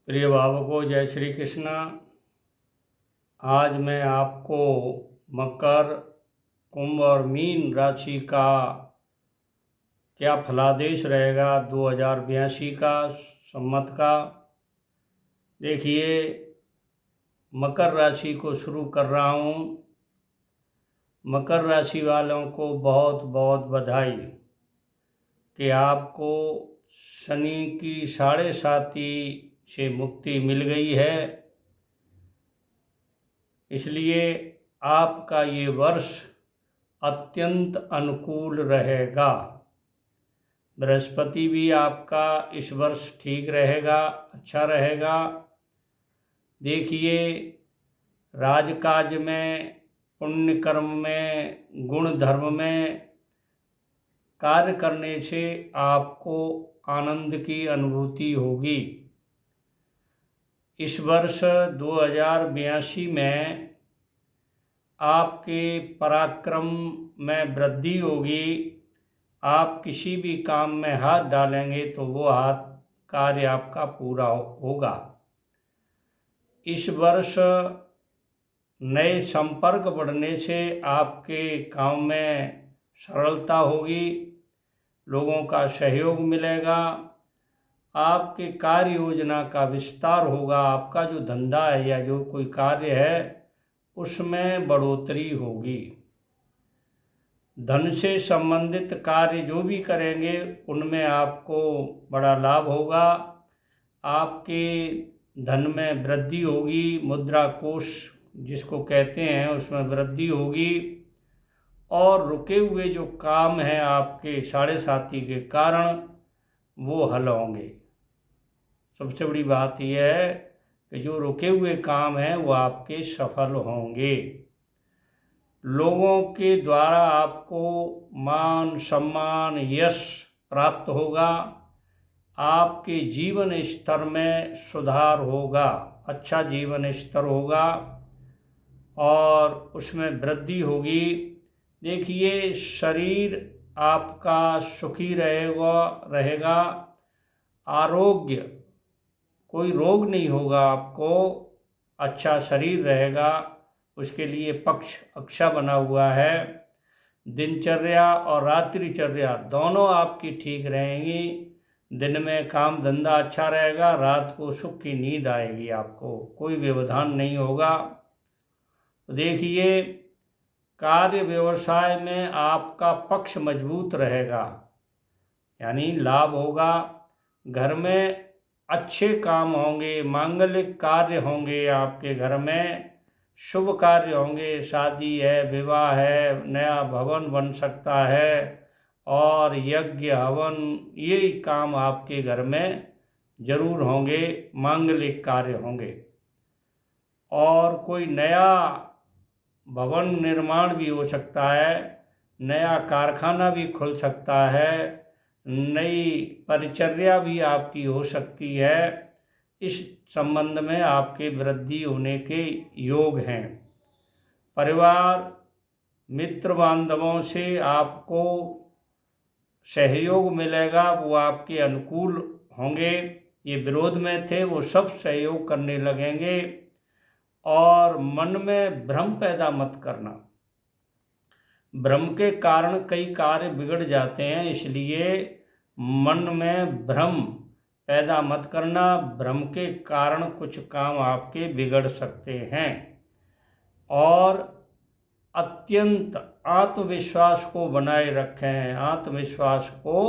प्रिय भावकों, जय श्री कृष्ण। आज मैं आपको मकर, कुंभ और मीन राशि का क्या फलादेश रहेगा 2082 का संवत का। देखिए, मकर राशि को शुरू कर रहा हूँ। मकर राशि वालों को बहुत बहुत बधाई कि आपको शनि की 7.5 से मुक्ति मिल गई है। इसलिए आपका ये वर्ष अत्यंत अनुकूल रहेगा। बृहस्पति भी आपका इस वर्ष ठीक रहेगा, अच्छा रहेगा। देखिए, राजकाज में, पुण्य कर्म में, गुण धर्म में कार्य करने से आपको आनंद की अनुभूति होगी। इस वर्ष 2082 में आपके पराक्रम में वृद्धि होगी। आप किसी भी काम में हाथ डालेंगे तो वो हाथ कार्य आपका पूरा होगा। इस वर्ष नए संपर्क बढ़ने से आपके काम में सरलता होगी, लोगों का सहयोग मिलेगा, आपके कार्य योजना का विस्तार होगा। आपका जो धंधा है या जो कोई कार्य है उसमें बढ़ोतरी होगी। धन से संबंधित कार्य जो भी करेंगे उनमें आपको बड़ा लाभ होगा। आपके धन में वृद्धि होगी, मुद्रा कोष जिसको कहते हैं उसमें वृद्धि होगी। और रुके हुए जो काम हैं आपके 7.5 के कारण वो हल होंगे। सबसे बड़ी बात यह है कि जो रुके हुए काम हैं वो आपके सफल होंगे। लोगों के द्वारा आपको मान सम्मान यश प्राप्त होगा। आपके जीवन स्तर में सुधार होगा, अच्छा जीवन स्तर होगा और उसमें वृद्धि होगी। देखिए, शरीर आपका सुखी रहेगा। आरोग्य, कोई रोग नहीं होगा आपको, अच्छा शरीर रहेगा। उसके लिए पक्ष अच्छा बना हुआ है। दिनचर्या और रात्रिचर्या दोनों आपकी ठीक रहेंगी। दिन में काम धंधा अच्छा रहेगा, रात को सुख की नींद आएगी, आपको कोई व्यवधान नहीं होगा। तो देखिए, कार्य व्यवसाय में आपका पक्ष मजबूत रहेगा, यानी लाभ होगा। घर में अच्छे काम होंगे, मांगलिक कार्य होंगे, आपके घर में शुभ कार्य होंगे। शादी है, विवाह है, नया भवन बन सकता है और यज्ञ हवन, ये काम आपके घर में जरूर होंगे, मांगलिक कार्य होंगे। और कोई नया भवन निर्माण भी हो सकता है, नया कारखाना भी खुल सकता है, नई परिचर्या भी आपकी हो सकती है। इस संबंध में आपके वृद्धि होने के योग हैं। परिवार मित्र बांधवों से आपको सहयोग मिलेगा, वो आपके अनुकूल होंगे। ये विरोध में थे वो सब सहयोग करने लगेंगे। और मन में भ्रम पैदा मत करना, भ्रम के कारण कई कार्य बिगड़ जाते हैं, इसलिए मन में भ्रम पैदा मत करना। भ्रम के कारण कुछ काम आपके बिगड़ सकते हैं। और अत्यंत आत्मविश्वास को बनाए रखें, आत्मविश्वास को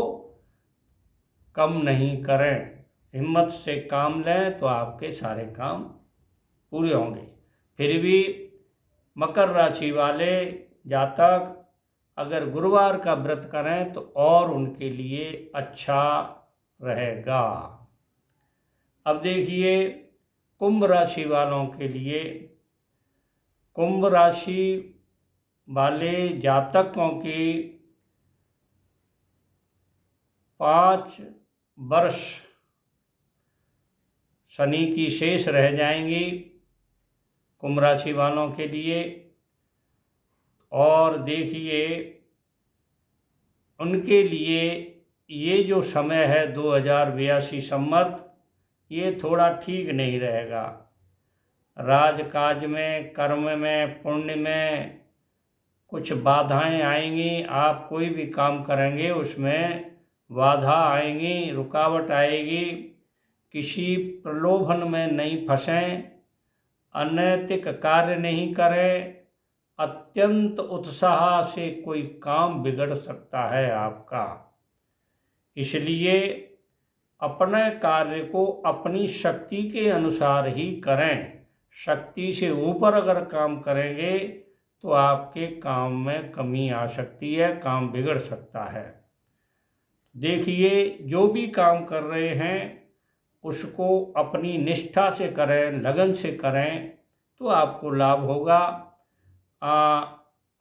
कम नहीं करें। हिम्मत से काम लें तो आपके सारे काम पूरे होंगे। फिर भी मकर राशि वाले जातक अगर गुरुवार का व्रत करें तो और उनके लिए अच्छा रहेगा। अब देखिए, कुंभ राशि वालों के लिए, कुंभ राशि वाले जातकों की 5 वर्ष शनि की शेष रह जाएंगी कुंभ राशि वालों के लिए। और देखिए, उनके लिए ये जो समय है 2082 संवत, ये थोड़ा ठीक नहीं रहेगा। राजकाज में, कर्म में, पुण्य में कुछ बाधाएं आएंगी। आप कोई भी काम करेंगे उसमें बाधा आएंगी, रुकावट आएगी। किसी प्रलोभन में नहीं फंसें, अनैतिक कार्य नहीं करें। अत्यंत उत्साह से कोई काम बिगड़ सकता है आपका। इसलिए अपने कार्य को अपनी शक्ति के अनुसार ही करें। शक्ति से ऊपर अगर काम करेंगे तो आपके काम में कमी आ सकती है, काम बिगड़ सकता है। देखिए, जो भी काम कर रहे हैं उसको अपनी निष्ठा से करें, लगन से करें तो आपको लाभ होगा।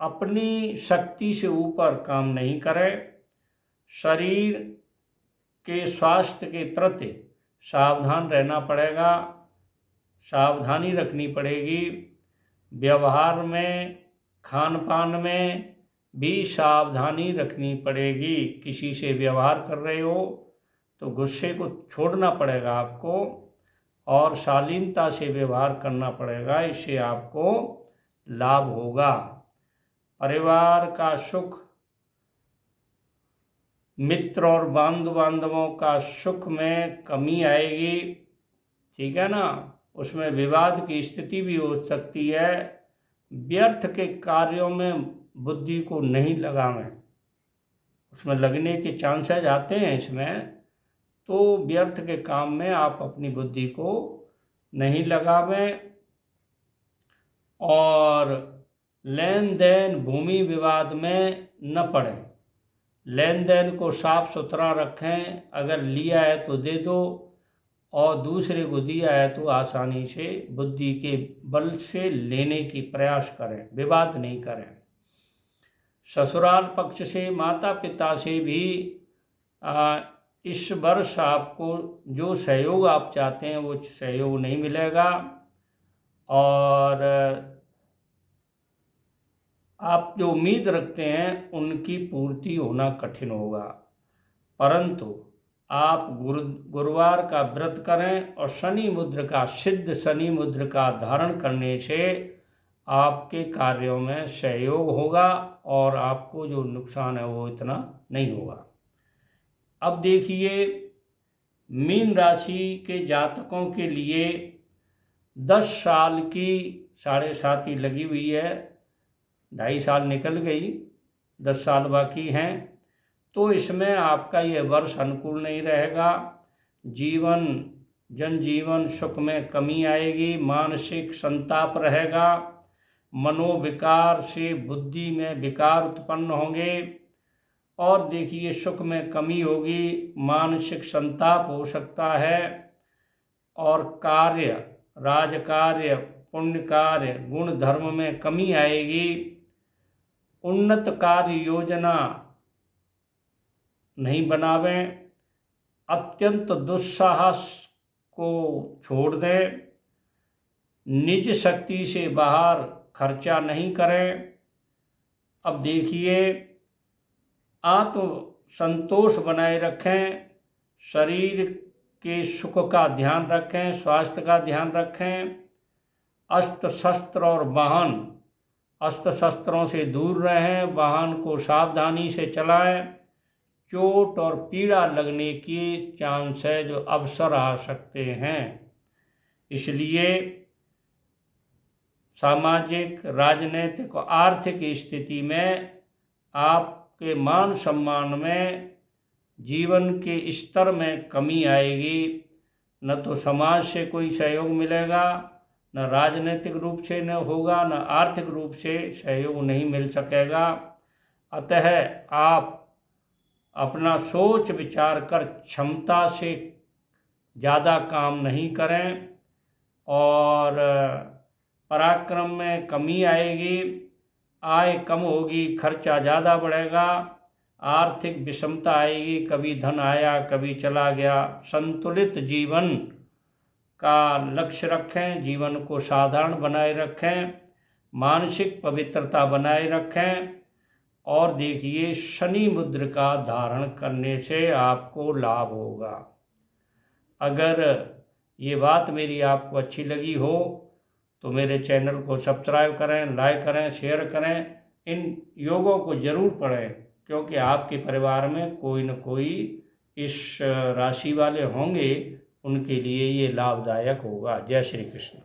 अपनी शक्ति से ऊपर काम नहीं करें। शरीर के स्वास्थ्य के प्रति सावधान रहना पड़ेगा, सावधानी रखनी पड़ेगी। व्यवहार में, खान पान में भी सावधानी रखनी पड़ेगी। किसी से व्यवहार कर रहे हो तो गुस्से को छोड़ना पड़ेगा आपको और शालीनता से व्यवहार करना पड़ेगा, इससे आपको लाभ होगा। परिवार का सुख, मित्र और बांधवों का सुख में कमी आएगी, ठीक है ना। उसमें विवाद की स्थिति भी हो सकती है। व्यर्थ के कार्यों में बुद्धि को नहीं लगावें, उसमें लगने के चांसेस आते हैं इसमें, तो व्यर्थ के काम में आप अपनी बुद्धि को नहीं लगावें। और लेन देन, भूमि विवाद में न पड़ें। लेन देन को साफ सुथरा रखें। अगर लिया है तो दे दो और दूसरे को दिया है तो आसानी से बुद्धि के बल से लेने की प्रयास करें, विवाद नहीं करें। ससुराल पक्ष से, माता पिता से भी इस वर्ष आपको जो सहयोग आप चाहते हैं वो सहयोग नहीं मिलेगा और आप जो उम्मीद रखते हैं उनकी पूर्ति होना कठिन होगा। परंतु आप गुरुवार का व्रत करें और शनि मुद्र का, सिद्ध शनि मुद्र का धारण करने से आपके कार्यों में सहयोग होगा और आपको जो नुकसान है वो इतना नहीं होगा। अब देखिए, मीन राशि के जातकों के लिए 10 साल की 7.5 लगी हुई है, 2.5 साल निकल गई, 10 साल बाकी हैं। तो इसमें आपका ये वर्ष अनुकूल नहीं रहेगा। जनजीवन सुख में कमी आएगी, मानसिक संताप रहेगा, मनोविकार से बुद्धि में विकार उत्पन्न होंगे। और देखिए, सुख में कमी होगी, मानसिक संताप हो सकता है और कार्य, राजकार्य, पुण्य कार्य, गुण धर्म में कमी आएगी। उन्नत कार्य योजना नहीं बनावें। अत्यंत दुस्साहस को छोड़ दें। निज शक्ति से बाहर खर्चा नहीं करें। अब देखिए, आत्म संतोष बनाए रखें, शरीर के सुख का ध्यान रखें, स्वास्थ्य का ध्यान रखें। अस्त्र शस्त्र और वाहन, अस्त्र शस्त्रों से दूर रहें, वाहन को सावधानी से चलाएं। चोट और पीड़ा लगने की चांस है, जो अवसर आ सकते हैं। इसलिए सामाजिक, राजनीतिक और आर्थिक स्थिति में आपके मान सम्मान में, जीवन के स्तर में कमी आएगी। न तो समाज से कोई सहयोग मिलेगा, न राजनीतिक रूप से न होगा, न आर्थिक रूप से सहयोग नहीं मिल सकेगा। अतः आप अपना सोच विचार कर क्षमता से ज़्यादा काम नहीं करें और पराक्रम में कमी आएगी, आय कम होगी, खर्चा ज़्यादा बढ़ेगा, आर्थिक विषमता आएगी, कभी धन आया कभी चला गया। संतुलित जीवन का लक्ष्य रखें, जीवन को साधारण बनाए रखें, मानसिक पवित्रता बनाए रखें। और देखिए, शनि मुद्र का धारण करने से आपको लाभ होगा। अगर ये बात मेरी आपको अच्छी लगी हो तो मेरे चैनल को सब्सक्राइब करें, लाइक करें, शेयर करें। इन योगों को ज़रूर पढ़ें, क्योंकि आपके परिवार में कोई न कोई इस राशि वाले होंगे, उनके लिए ये लाभदायक होगा। जय श्री कृष्ण।